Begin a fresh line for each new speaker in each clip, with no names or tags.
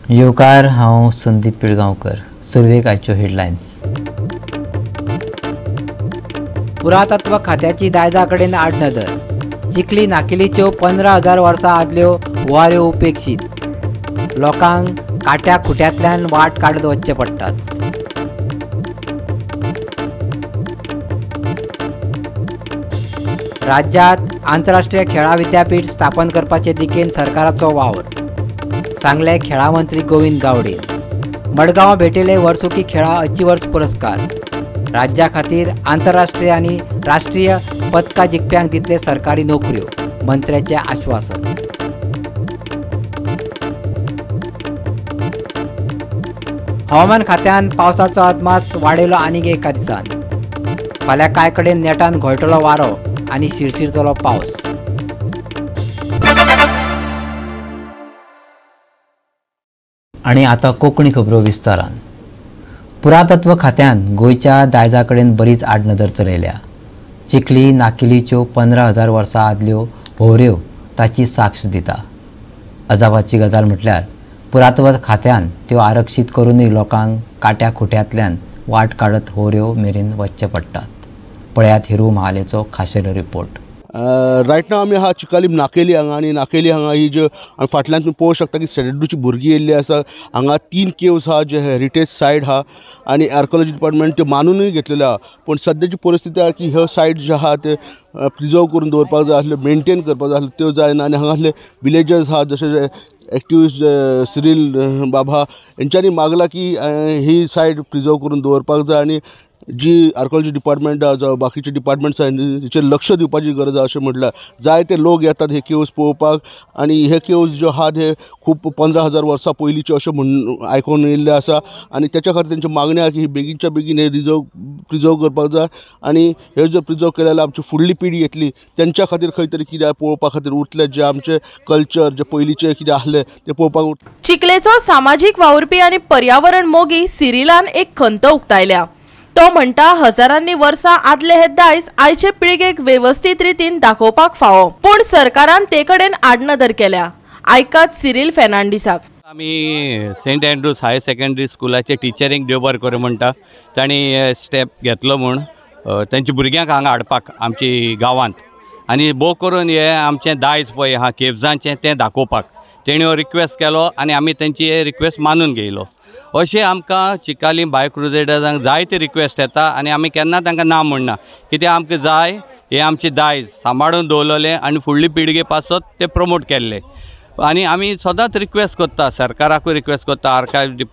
येवकार, हांव संदीप पिळगांवकर. सुरवेक आयच्यो हेडलायन्स.
पुरातत्व खात्याची दायजा कडेन आडनदर. चिखली नाकिलीच्यो 15,000 वर्सां आदल्यो व्हवाऱ्यो उपेक्षीत. लोकांक काट्या खुट्यांतल्यान वाट काडत वचचे पडटात. राज्यांत आंतरराष्ट्रीय खेळां विद्यापीठ स्थापन करपाचे दिकेन सरकाराचो वावर. सांगले खेळां मंत्री गोविंद गावडे. मडगांव भेटयले वर्सुकी खेळां अचिव्हर्स पुरस्कार. राज्या खातीर आंतरराष्ट्रीय आनी राष्ट्रीय पदकां जिखप्यांक दितले सरकारी नोकऱ्यो. मंत्र्याचें आश्वासन. हवामान खात्यान पावसाचो अदमास वाडयलो आनीक एका दिसान. फाल्यां कांय कडेन नेटान घोळटलो वारो आनी शिरशिरतलो पावस.
आनी आतां कोंकणी खबरो विस्तारान. पुरातत्व खात्यान गोंयच्या दायजा कडेन बरीच आडनदर चलयल्या. चिखली नाकिलीच्यो 15,000 वर्सां आदल्यो व्हवऱ्यो ताची साक्ष दिता. अजापाची गजाल म्हटल्यार पुरातत्व खात्यान त्यो आरक्षीत करूनय लोकांक काट्या खुट्यांतल्यान वाट काडत व्हवऱ्यो मेरेन वचचें पडटात. पळयात हिरू महालेचो खाशेलो रिपोर्ट.
रायट नाव आमी आहा चिकाली नाकेली हांगा. आनी नाकेली हांगा ही जो फाटल्यान तुमी पळोवंक शकता की सेडेडूची भुरगीं येयल्ली आसा. हांगा 3 केव्स आहा जे हेरिटेज सायट आहा आनी आर्किओलॉजी डिपार्टमेंट त्यो मानूनय घेतलेल्यो आहा. पूण सद्याची परिस्थिती आहा की ह्यो सायट ज्यो आहा ते प्रिजर्व करून दवरपाक जाय आसल्यो, मेनटेन करपाक जाय आसल्यो, त्यो जायना. आनी हांगासले विलेजर्स आहा जशे एक्टिविस्ट सिरील बाबा यांच्यांनी मागला की ही सायट प्रिजर्व करून दवरपाक जाय आनी जी आर्किओलॉजी डिपार्टमेंट आहा जावं बाकीचे डिपार्टमेंट्स आहा तेचेर लक्ष दिवपाची गरज आहा अशें म्हटल्यार. जायते लोक येतात हे केव्स पळोवपाक आनी हे केव्स ज्यो आहात हे खूब 15,000 वर्सां पयलींचे अशें म्हूण आयकून येयल्ले आसा. आनी तेच्या खातीर तेंची मागणी आहा की ही बेगीनच्या बेगीन हे प्रिजर्व करपाक जाय. आनी हे जर प्रिजर्व केले जाल्यार आमची फुडली पिढी येतली तेंच्या खातीर खंय तरी कितें पळोवपा खातीर उरतले जे आमचे कल्चर जे पयलींचे कितें आसले ते पळोवपाक उरतले.
चिखलेचो सामाजीक वावुरपी आनी पर्यावरण मोगी सिरिलान एक खंत उक्तायल्या. तो म्हणटा हजारांनी वर्सां आदले हे दायज आयचे पिळगेक वेवस्थीत रितीन दाखोवपाक फावो. पूण सरकारान ते कडेन आडनदर केल्या. आयकात सिरील फेर्नांडीसाक.
आमी सेंट एंड्रूज हायर सेकंडरी स्कुलाचे टिचरींक देव बरें करूं म्हणटा. तांणी हे स्टेप घेतलो म्हूण तेंच्या भुरग्यांक हांगा हाडपाक आमची गांवांत आनी भोव करून हे आमचें दायज पळय आहा केव्जांचें तें दाखोवपाक तेणी हो रिक्वेस्ट केलो आनी आमी तेंची हे रिक्वेस्ट मानून घेयलो. अशें आमकां चिकाली बाय क्रुसेडर्सांक जायते रिक्वेस्ट येता आनी आमी केन्ना तांकां ना म्हणना. कित्याक आमकां जाय हे आमचे दायज सांबाळून दवरलेले आनी फुडली पिळगे पासत ते प्रमोट केल्ले. आनी आमी सदांच रिक्वेस्ट करता सरकाराकूय रिक्वेस्ट करता,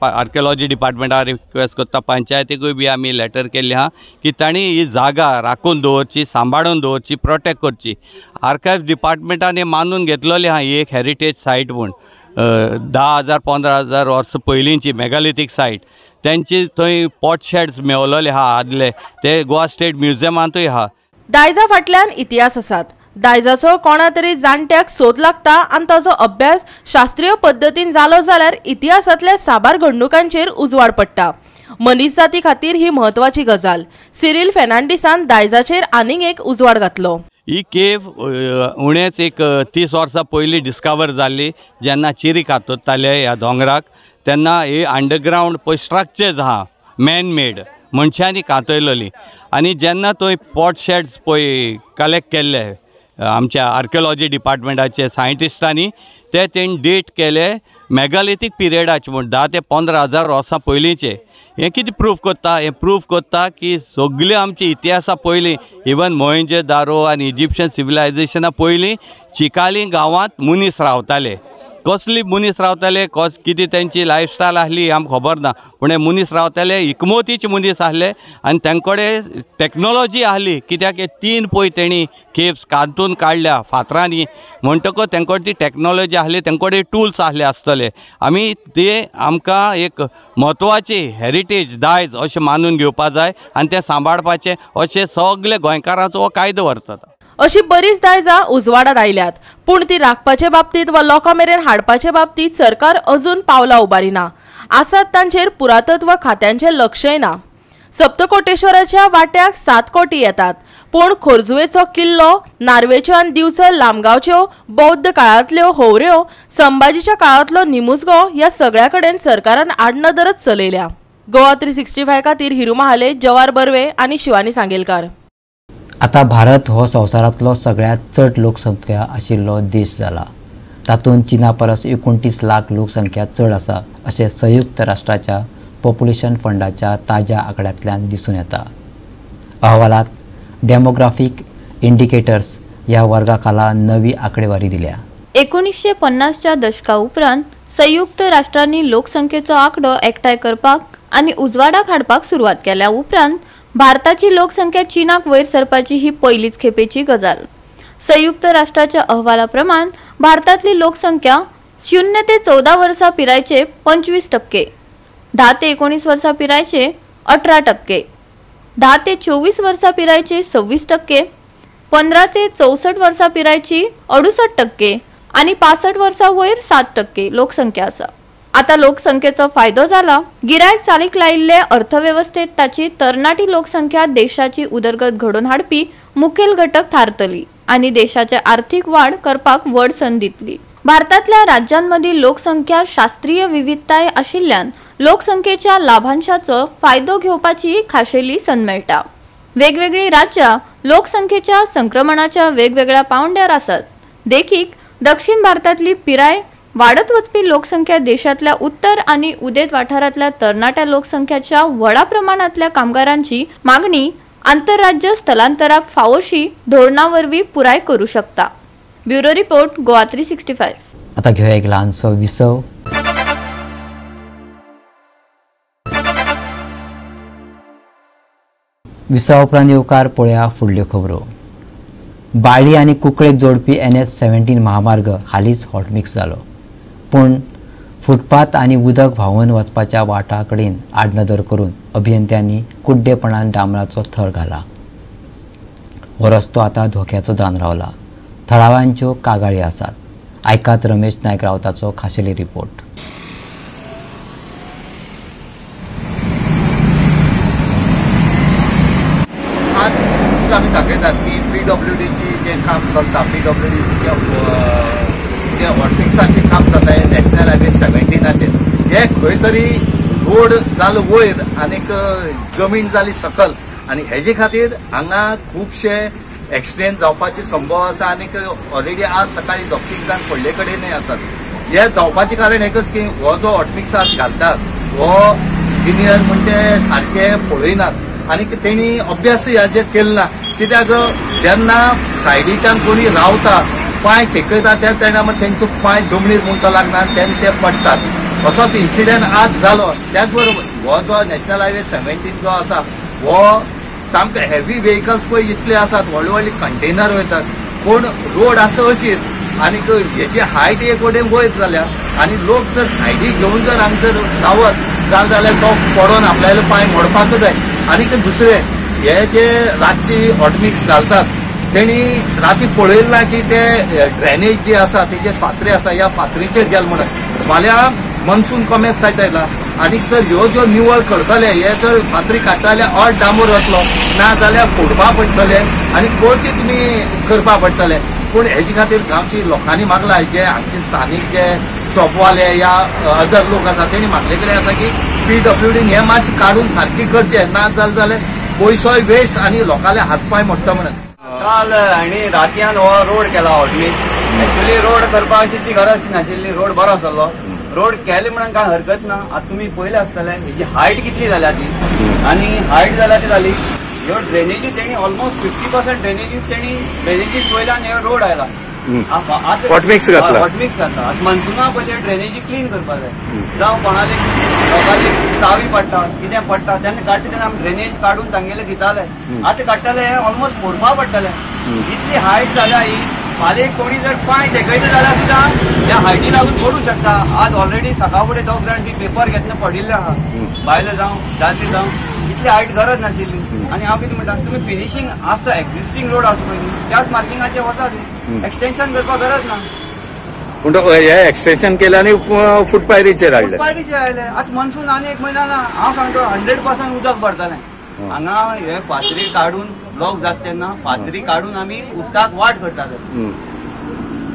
आर्किओलॉजी डिपार्टमेंटाक रिक्वेस्ट करता, पंचायतीकूय बी आमी लेटर केल्ली आहा की तांणी ही जागा राखून दवरची, सांबाळून दवरची, प्रोटेक्ट करची. आर्कायव्ज डिपार्टमेंटान हे मानून घेतलेली आहा ही एक हेरिटेज सायट म्हूण 10,000-15,000 वर्सां पयलींची मेगालिथीक सायट. तेंची थंय पॉट शेड्स मेवलेले आहा आदले ते गोवा स्टेट म्युजियमांतूय आहा.
दायजा फाटल्यान इतिहास आसात. दायजाचो कोणा तरी जाणट्याक सोद लागता आनी ताचो अभ्यास शास्त्रीय पद्दतीन जालो जाल्यार इतिहासांतल्या साबार घडणुकांचेर उजवाड पडटा. मनीस जाती खातीर ही म्हत्वाची गजाल. सिरील फेर्नांडीसान दायजाचेर आनीक एक उजवाड घातलो.
ही केव उणेच एक 30 वर्सां पयलीं डिस्कवर जाल्ली जेन्ना चिरी कातरताले ह्या दोंगराक तेन्ना ही अंडरग्रावंड पळय स्ट्रक्चर्स आहा मॅन मेड मनशांनी कातयलेली. आनी जेन्ना थंय पॉट शेड्स पळय कलेक्ट केल्ले आमच्या आर्किओलॉजी डिपार्टमेंटाचे सायंटिस्टांनी ते तेणी डेट केले मेगालिथीक पिरियडाचे म्हण 10 ते 15,000 वर्सां पयलींचे. हें कितें प्रूफ करता? हें प्रूफ करता की सगळ्यो आमची इतिहासा पयलीं इवन मोहेंजो दारो आनी इजिप्शियन सिविलायझेशना पयलीं चिकाली गांवांत मनीस रावताले. कसली मनीस रावताले, कितें तेंची लायफस्टायल आहली आमकां खबर ना, पूण हे मनीस रावताले इकमतीचे मनीस आहले आनी तेंकडे टॅक्नोलॉजी आहली. कित्याक 3 पय तेणी केव्स कांतून काडल्या फातरांनी म्हणटकच तेंकडे ती टॅक्नोलॉजी आहली, तेंकडे टूल्स आहले आसतले. आमी ते आमकां एक म्हत्वाची हेरिटेज दायज अशें मानून घेवपा जाय आनी तें सांबाळपाचें अशें सगळे गोंयकारांचो हो कायदो व्हरता.
अशी बरीच दायजां उजवाडात आयल्यात, पूण ती राखपाचे बाबतींत वा लोकां मेरेन हाडपाचे बाबतींत सरकार अजून पावलां उबारिना. आसात तांचेर पुरातत्व खात्यांचें लक्षय ना. सप्तकोटेश्वराच्या वाट्याक 7 कोटी येतात, पूण खोर्जुवेचो किल्लो, नार्वेच्यो आनी दिवचल लामगांवच्यो बौद्ध काळांतल्यो होवऱ्यो, संभाजीच्या काळांतलो निमुजगो ह्या सगळ्या कडेन सरकारान आडनदरच चलयल्या. गोवा 365 खातीर हिरू महाले, जवार बर्वे आनी शिवानी सांगेलकार.
आता भारत हो संवसारांतलो सगळ्यात चड लोकसंख्या आशिल्लो देश जाला. तातूंत चीना परस 29 लाख लोकसंख्या चड आसा अशें संयुक्त राष्ट्राच्या पॉप्युलेशन फंडाच्या ताज्या आंकड्यांतल्यान दिसून येता. अहवालात डेमोग्राफीक इंडिकेटर्स ह्या वर्गा खाला नवी आंकडेवारी दिल्या.
1950च्या दशका उपरांत संयुक्त राष्ट्रांनी लोकसंख्येचो आंकडो एकठांय करपाक आनी उजवाडाक हाडपाक सुरवात केल्या उपरांत भारताची लोकसंख्या चीनाक वयर सरपाची ही पहिलीच खेपेची गजाल. संयुक्त राष्ट्राच्या अहवाला प्रमाण भारतातली लोकसंख्या 0 ते 14 वर्सां पिरायेचे 25%, 10 ते 19 वर्सां पिरायेचे 18%, 10 ते 24 वर्सां पिरायेचे 26%, 15 ते 64 वर्सां पिरायेची 68% आणि 65 वर्सां वयर 7% लोकसंख्या आसा. आता लोकसंख्येचो फायदो जाला. गिरायक चालीक लायिल्ले अर्थव्यवस्थेत ताची तरणाटी लोकसंख्या देशाची उदरगत घडोवन हाडपी मुखेल घटक थारतली आणि देशाचे आर्थिक वाढ करपाक व्हड संद दितली. भारतातल्या राज्यांमधील लोकसंख्या शास्त्रीय विविधताय आशिल्ल्यान लोकसंख्येच्या लाभांशाचो फायदो घेवपाची खाशेली संद मेळटा. वेगवेगळी राज्यां लोकसंख्येच्या संक्रमणाच्या वेगवेगळ्या पावंड्यार आसात. देखीक दक्षिण भारतातली पिराय वाढत वचपी लोकसंख्या देशातल्या उत्तर आणि उदेत वाठारातल्या तरणाट्या लोकसंख्याच्या व्हडा प्रमाणातल्या कामगारांची मागणी आंतरराज्य स्थलांतराक फावोशी धोरणावरवी पुराय करू शकता. Bureau report, Goa 365.
आता घेऊया एक ल्हानसो विसव. विसव उपरांत येवकार पळोवया फुडल्यो खबरो. बाळ्ळी आनी कुंकळेक जोडपी NH-17 महामार्ग हालींच हॉटमिक्स जालो, पूण फुटपाथ आनी उदक व्हांवून वचपाच्या वाटा कडेन आडनदर करून अभियंत्यांनी कुड्डेपणान डांबराचो थर घाला. हो रस्तो आतां धोक्याचो जावन रावला. थळाव्यांच्यो कागाळी आसात. आयकात रमेश नायक रावताचो खाशेली रिपोर्ट.
आज आमी दाखयतात की PWDची जे काम चलता, PWDचे जे हॉटमिक्साचें काम जाता नॅशनल हायवे 17चेर, हे खंय तरी रोड जालो वयर आनीक जमीन जाली सकल, आनी हेजे खातीर हांगा खुबशे एक्सिडेंट जावपाचे संभव आसा. आनीक ऑलरेडी आज सकाळी 2 जाण पडले कडेनय आसात. हे जावपाचें कारण एकच की हो जो हॉटमिक्सात घालतात हो इंजिनियर म्हणजे सारखे पळयनात आनीक तेणी अभ्यासय हाजेर केलो ना. कित्याक जेन्ना सायडीच्यान कोणी रावता, पांय तेकयता त्या टायमार तेंचो पांय जमनीर मुणतो लागना, तेन्ना ते पडटात. असोच इन्सिडेंट आज जालो. त्याच बरोबर हो जो नॅशनल हायवे 17 जो आसा हो सामके हेवी व्हेकल्स पळय इतले आसात, व्हडले व्हडले कंटेनर वयतात, पूण रोड आसा अशीच आनीक हेची हायट एक वटेन वयर जाल्या आनी लोक जर सायडीक घेवन जर हांगा जर रावत जाल्यार तो पडोन आपल्याले पांय मोडपाक जाय. आनीक दुसरें हे जे रातची हॉटमिक्स घालतात तेणी राती पळयलें ना की ते ड्रेनेज जे आसा तेजे फातरी आसा, ह्या फातरीचेर गेले म्हणून फाल्यां मनसून कमी जायत आयला आनीक जर ह्यो ज्यो निवळ करतले, हे जर फातरी काडटा जाल्यार अर्द डांबोर वतलो, ना जाल्यार फोडपा पडटले आनी परती तुमी करपा पडटले. पूण हेजे खातीर गांवची लोकांनी मागला, जे हांगचे स्थानीक जे शॉपवाले या अदर लोक आसा तेणी मागले कडेन आसा की PWDन हे मातशें काडून सारकी करचे, ना जाल्यार पयसोय वेस्ट आनी लोकांले हातपाय मोडटा म्हणून.
काल हांणी रातयान हो रोड केला हॉटमिक्स. एक्चुअली रोड करपाक तितली गरज नाशिल्ली, रोड बरो आसलो. रोड केले म्हणून काय हरकत ना. आता तुम्ही पयले आसतले हेची हायट कितली जाल्या ती, आनी हायट जाल्या ती जाली. ह्यो ड्रेनेजीस तेणी ऑलमोस्ट 50% ड्रेनेजीस तेणी ड्रेनेजीस वयल्यान हे रोड आयला.
हॉट मिक्स घातला.
हॉट मिक्स घातला. आतां मनसुना पयलीं ड्रेनेजी क्लीन करपाक जाय. जावं कोणाले लोकांनी चावी पडटा कितें पडटा तेन्ना काडटा तेन्ना आमी ड्रेनेज काडून तांगेले दिताले. आतां काडटाले ऑलमोस्ट फोडपा पडटले. इतली हायट जाल्या ही. फाल्यां कोणी जर पांय तेकयता जाल्यार सुद्दां ह्या हायटी लागून पडूंक शकता. आज ऑलरेडी सकाळ फुडें दोग जाण ती पेपर घेतना पडिल्ले आहा. बायलो जावं दादले जावं इतली हायट गरज नाशिल्ली. आनी हांव कितें म्हणटा तुमी फिनिशींग आसता एक्झिस्टींग रोड आसा पळय त्याच मार्किंगाचेर वतात. एक्सटेन्शन करपाक गरज ना.
पूण हे एक्सटेन्शन केलें आनी फुटपायरीचेर हाडले.
फुटपायरीचेर हाडले. आतां मनसून आनी एक म्हयना ना. हांव सांगतो 100% उदक भरतलें. हांगा हे फातरी काडून ब्लॉक जाता तेन्ना फातरी काडून आमी उदकाक वाट करताले.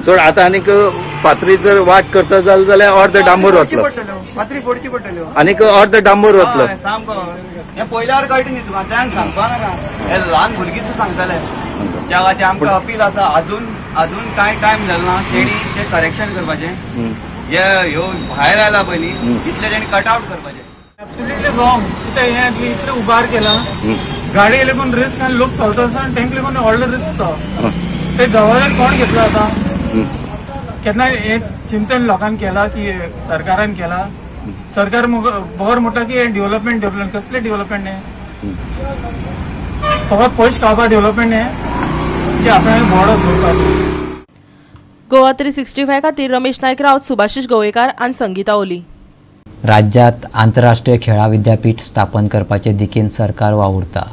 चड आतां आनीक फातरी जर वाट करता जाल्यार अर्द डांबोर वतलो.
फातरी फोडची पडटल्यो.
आनीक अर्द डांबोर वतलो.
सामको हें पयल्यार कळटा न्ही तुका. तांकां सांगपा नाका. हे ल्हान भुरगीं सुद्दां सांगताले. त्या खातीर आमकां अपील आसा. अजून कांय टायम जालो ना. तेणी तें करेक्शन करपाचें. ह्यो भायर आयला पयलीं इतले तेणी कट आवट करपाचें.
Absolutely wrong. कित्याक हें इतलें उबार केलां. गाडी लागून रिस्क आनी लोक चलता आसतना तांकां लागून व्हडलो रिस्क तो. ते गव्हर्नमेंट कोण घेतलो आतां. केन्ना एक चिंतन लोकांनी केला की सरकारान केला. सरकार बोर म्हणटा की डेव्हलपमेंट कसले डेव्हलपमेंट हें फकत पयशे खावपा डेव्हलपमेंट हें की आपल्यान बोर्ड सोडपाक.
गोवा 365 खातीर रमेश नायक रावत, सुभाशीश गोवेकार आनी संगीता ओली.
राज्यात आंतरराष्ट्रीय खेळा विद्यापीठ स्थापन करपाचे दिकेन सरकार वावुरता.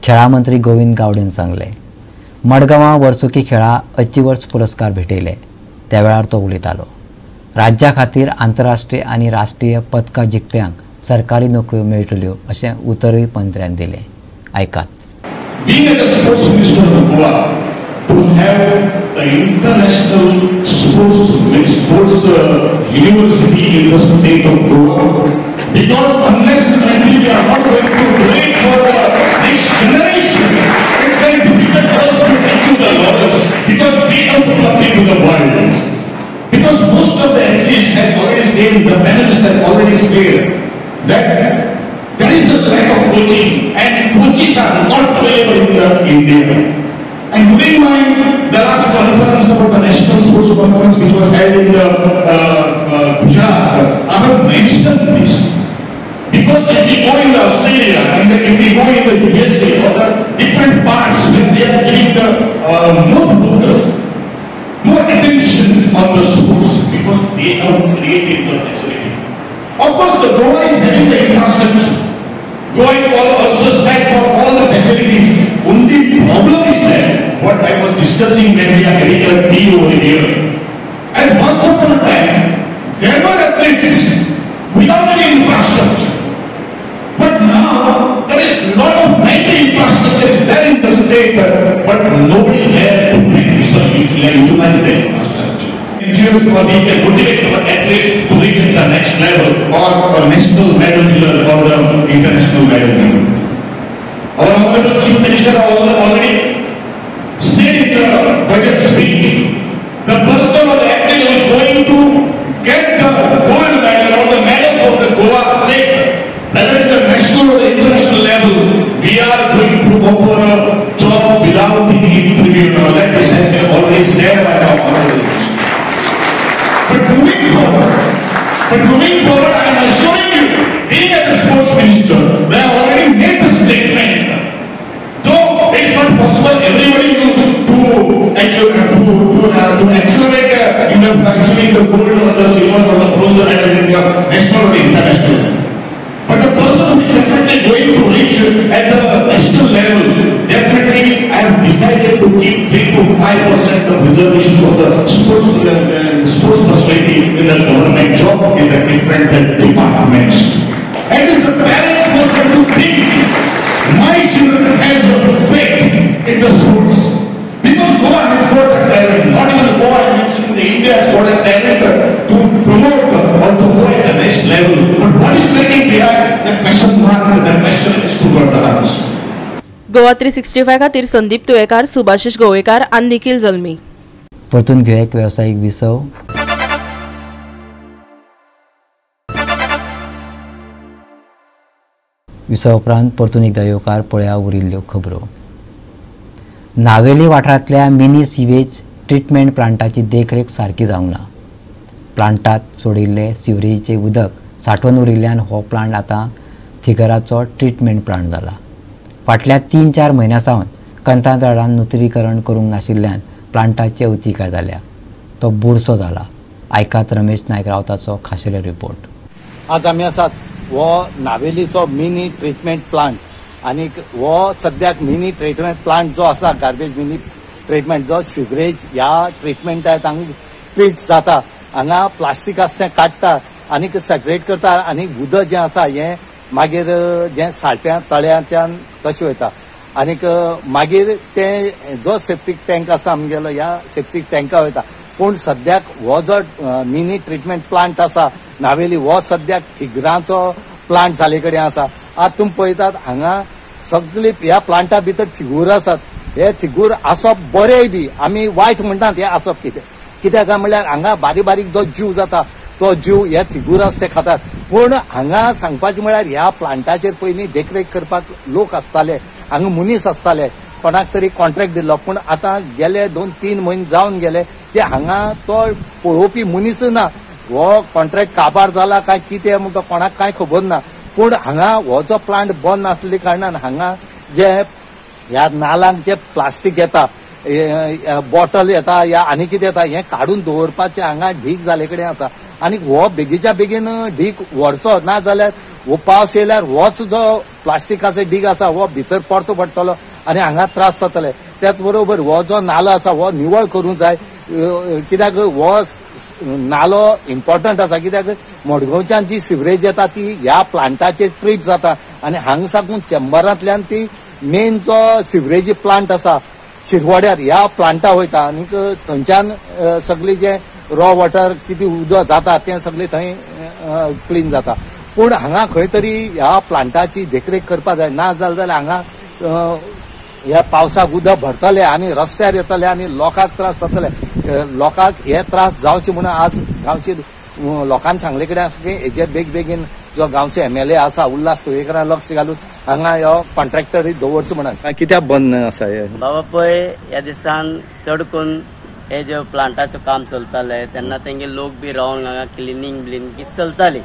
खेळा मंत्री गोविंद गावडेन सांगले. मडगांवां वर्सुकी खेळा अचिवर्स पुरस्कार भेटयले त्या वेळार तो उलयतालो. राज्या खातीर आंतरराष्ट्रीय आनी राष्ट्रीय पदकां जिखप्यांक सरकारी नोकऱ्यो मेळटल्यो अशें उतरूय मंत्र्यान दिलें. आयकात.
Being as a sports minister of Goa, to have an international sports university in the state of Goa, because unless and until we are not going to wait for the next generation, it's very difficult for us to achieve the knowledge because we are public to the world. Because most of the athletes have already said, the panelists have already said that there is a lack of coaching and coaches are not available in India. And today the last conference about the National Sports Conference which was held in Gujarat, I have mentioned this. Because if we go in Australia and if we go in the USA or the different parts where they are giving the more focus, more attention on the sports because they have created the facility. Of course, the Goa is having the infrastructure. Goa is also set for all the facilities. Only problem is that what I was discussing when we are getting a tea over here. And once upon a time, there were athletes without any infrastructure. But now, there is a lot of mighty infrastructure is there in the state, but nobody is there to utilize the infrastructure. NGOs can motivate our athletes to reach the next level or a national medal winner or the international medal winner. Our Honorable Chief Minister already said in the budget speech, the person or the athlete who is going to get the gold medal or the medal for the Goa state, whether at the national or the international level, we are going to offer a job without being interviewed. Now that is already said by our Honorable. But moving forward, I am assuring you, being as a sports minister, they have already made the statement. Though it's not possible, everybody to accelerate actually the gold or the silver or the bronze or the national or the international. But the person who is definitely going to reach at the national level, definitely I have decided to keep 3 to 5% of reservation for the sports facility in the government job in the different departments. And is the parents must have to think, my children has a faith in the sports. Because Goa has got a talent, not even Goa, I mentioned India has got a talent to promote or to go at the next level. But what is making behind the question mark, the question is to God the answer.
Goa 365 खातीर संदीप तुयेकार, सुभाशीश गोवेकार आनी निखिल जल्मी.
परतून घेऊया एक वेवसायीक विसव. विसव उपरांत परतून एकदा येवकार पळया उरिल्ल्यो खबरो. नावेली वाठारांतल्या मिनी सिवेज ट्रीटमेंट प्लांटाची देखरेख सारकी जावंक ना. प्लांटात सोडिल्ले सिवरेजीचे उदक साठोवन उरिल्ल्यान हो प्लांट आतां थिगराचो ट्रीटमेंट प्लांट जाला. फाटल्या 3-4 म्हयन्यां सावन कंत्राटदारान नूतनीकरण करूंक नाशिल्ल्यान प्लांटाचे अवतिकाय जाल्या. तो बुरसो जाला. आयकात रमेश नायक रावताचो खाशेलो रिपोर्ट.
आज आमी आसात हो नावेलीचो मिनी ट्रीटमेंट प्लांट आनी हो सद्याक मिनी ट्रीटमेंट प्लांट जो आसा गार्बेज मिनी ट्रीटमेंट जो सिवरेज ह्या ट्रीटमेंटात हांगा ट्रीट जाता. हांगा प्लास्टीक आसा तें काडटा आनी सेपरेट करता आनी उदक जें आसा हें मागीर जें साठ्या तळ्याच्यान तशें वयता आनीक मागीर तें जो सेप्टीक टँक आसा आमगेलो ह्या सेप्टीक टँका वयता. पूण सद्याक हो जो मिनी ट्रीटमेंट प्लांट आसा नावेली हो सद्याक थिगरांचो प्लांट जाले कडेन आसा. आज तुमी पळयतात हांगा सगळे ह्या प्लांटा भितर थिगूर आसात. हे थिगूर आसप बरेय बी आमी वायट म्हणटात हे आसप कित्याक काय म्हणल्यार हांगा बारीक बारीक जो जीव जाता तो जीव हे थिगूर आसा ते खातात. पूण हांगा सांगपाचें म्हळ्यार ह्या प्लांटाचेर पयलीं देखरेख करपाक लोक आसताले, हांगा मनीस आसताले, कोणाक तरी कॉन्ट्रॅक्ट दिल्लो. पूण आतां गेले 2-3 म्हयने जावन गेले की हांगा तो पळोवपी मनीस ना. हो कॉन्ट्रॅक्ट काबार जाला काय कितें म्हणटा कोणाक कांय खबर ना. पूण हांगा हो जो प्लांट बंद आसले कारणान हांगा जे ह्या नालांक जे प्लास्टीक येता, बॉटल येता या आनी कितें येता हें काडून दवरपाचें हांगा ढीक जाले कडेन आसा. आनी हो बेगीच्या बेगीन ढीक व्हरचो ना जाल्यार हो पावस येयल्यार होच जो प्लास्टिकाचो ढीक आसा हो भितर परतो पडटलो आनी हांगा त्रास जातले. त्याच बरोबर हो जो नालो आसा हो निवळ करूंक जाय. कित्याक हो नालो इम्पॉर्टंट आसा कित्याक मडगांवच्यान जी सिवरेज येता ती ह्या प्लांटाचेर ट्रीट जाता आनी हांगा साकून चेंबरांतल्यान ती मेन जो सिवरेजी प्लांट आसा शिरवाड्यार ह्या प्लांटा वयता आनीक थंयच्यान सगळी जे रॉ वॉटर कितें उदक जाता तें सगळें थंय क्लीन जाता. पूण हांगा खंय तरी ह्या प्लांटाची देखरेख करपा जाय. ना जाल्यार हांगा ह्या पावसाक उदक भरतले आनी रस्त्यार येतले आनी लोकांक त्रास जातले. लोकांक हे त्रास जावचे म्हणून आज गांवचे लोकांनी सांगले कडेन आसा की हेजेर बेगीन जो गांवचो MLA आसा उल्हास तुयेकरान लक्ष घालून हांगा ह्यो कॉन्ट्रॅक्टर दवरचो म्हणून. कित्याक बंद आसा हे
बाबा पळय ह्या दिसान चड करून हे जे प्लांटाचो काम चलताले तेन्ना तेंगे लोक बी रावन हांगा क्लिनिंग चलताली.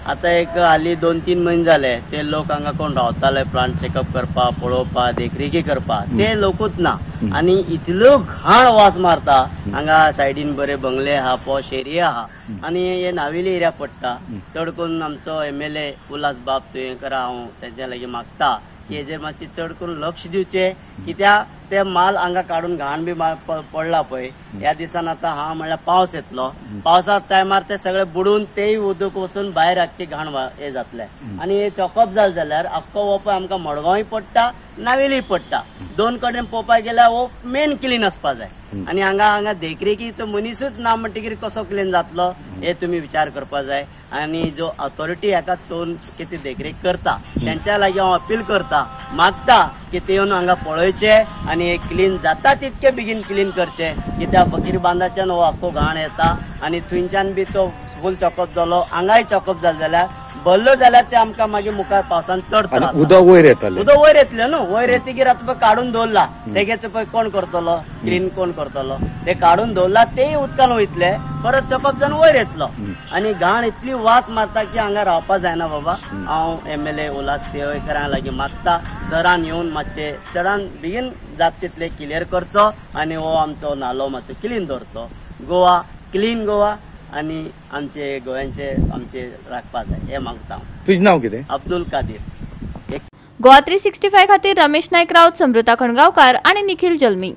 आतां एक हाली 2-3 म्हयने जाले ते लोक हांगा कोण रावताले प्लांट चेकअप करपा पळोवपा देखरेखी करपा ते लोकूच ना. आनी इतलो घाण वास मारता. हांगा सायडीन बरे बंगले आहा, पॉश एरिया आहा आनी हे नावेली एरिया पडटा. चड करून आमचो MLA उल्हास बाब तुयेकर हांव तेच्या लागीं मागता की हेजेर मातशें चड करून लक्ष दिवचें. कित्याक ते माल हांगा काडून घाण बी पडला पळय ह्या दिसान आतां हा म्हणल्यार पावस येतलो. पावसा टायमार ते सगळे बुडून तेय उदक वचून भायर आख्खी घाण हे जातले आनी हे चॉकअप जालें जाल्यार आख्खो हो पळय आमकां मडगांवय पडटा नावेलीय पडटा. 2 कडेन पळोवपाक गेल्यार हो मेन क्लीन आसपा जाय आनी हांगा देखरेखीचो मनीसूच ना म्हणटकीर कसो क्लीन जातलो हे तुमी विचार करपा जाय. आनी जो ऑथॉरिटी हाका चोवन कितें देखरेख करता तेंच्या लागीं हांव अपील करता, मागता की ते येवन हांगा पळोवचे आनी हे क्लीन जाता तितके बेगीन क्लीन करचे. कित्याक फकीर बांदाच्यान हो आख्खो घाण येता आनी थंयच्यान बी तो फूल चॉकअप जालो हांगाय चॉकअप जालो जाल्यार भरलो जाल्यार ते आमकां मागीर मुखार पावसान चड त्रास.
उदक वयर येतलें.
उदक वयर येतलें न्हू. वयर येतकीर आतां काडून दवरला तेगेचो पळय कोण करतलो क्लीन कोण करतलो. ते काडून दवरला तेय उदकान वयतले परत चॉकअप जावन वयर येतलो आनी घाण इतली वास मारता की हांगा रावपा जायना. बाबा हांव MLA उल्हास तुयेकरां लागीं मागता सरान येवन मातशें चडान बेगीन जाता तितलें क्लियर करचो आनी हो आमचो नालो मातसो क्लीन दवरचो. गोवा क्लीन गोवा आनी आमचे गोंयांचे आमचे राखपा जाय हें मागता.
तुजें नांव कितें?
अब्दुल कादीर.
गोवा 365 खातीर रमेश नायक रावत, समृता खणगांवकार आनी निखिल जल्मी.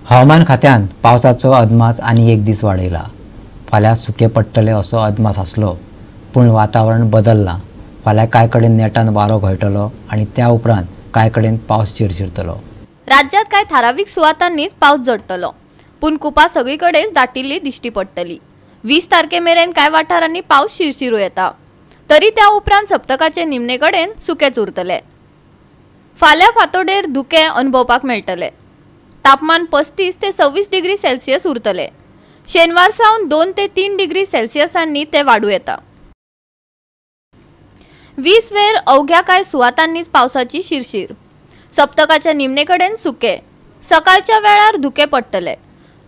हवामान खात्यान पावसाचो अदमास आनी एक दीस वाडयला. फाल्यां सुके पडटले असो अदमास आसलो पूण वातावरण बदललां. फाल्यां कांय कडेन नेटान वारो घोळटलो आनी त्या उपरांत कांय कडेन पावस चिरचिरतलो.
राज्यांत कांय थारावीक सुवातांनीच पावस झडटलो पूण कुपा सगळीकडेच दाटिल्ली दिश्टी पडटली. 20 तारखेमेरेन कांय वाठारांनी पावस शिरशिरू येता. तरी त्या उपरांत सप्तकाचे निमणे कडेन सुकेच उरतले. फाल्यां फांतोडेर धुकें अनुभवपाक मेळटले. तापमान 35 ते 26 डिग्री सेल्सियस उरतले. शेनवार सावन 2 ते 3 डिग्री सेल्सियसांनी ते वाडू येता. 20 वेर अवघ्या कांय सुवातांनीच पावसाची शिरशीर. सप्तकाच्या निमणे कडेन सुके. सकाळच्या वेळार धुके पडटले.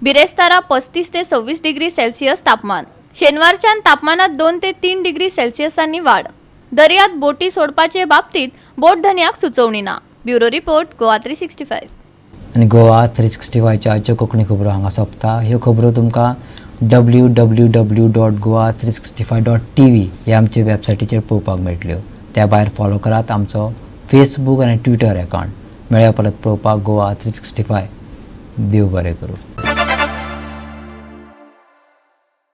बिरेस्तारा 35 ते 26 डिग्री सेल्सिअस तापमान. शेनवारच्यान तापमानात 2 ते 3 डिग्री सेल्सिअसांनी वाढ. दर्यात बोटी सोडपाचे बाबतीत बोट धन्याक सुचोवणी ना. Bureau report Goa 365.
आणि गोवा 365च्या आजच्यो कोंकणी खबरो हांगा सोंपता. ह्यो खबरो तुमकां www.goa365.tv ह्या आमचे वेबसायटीचेर पळोवपाक मेळटल्यो. त्या भायर फॉलो करात आमचो फेसबूक आनी ट्विटर अकावंट. मेळ्या परत पळोवपाक गोवा 365. देव बरें करूं.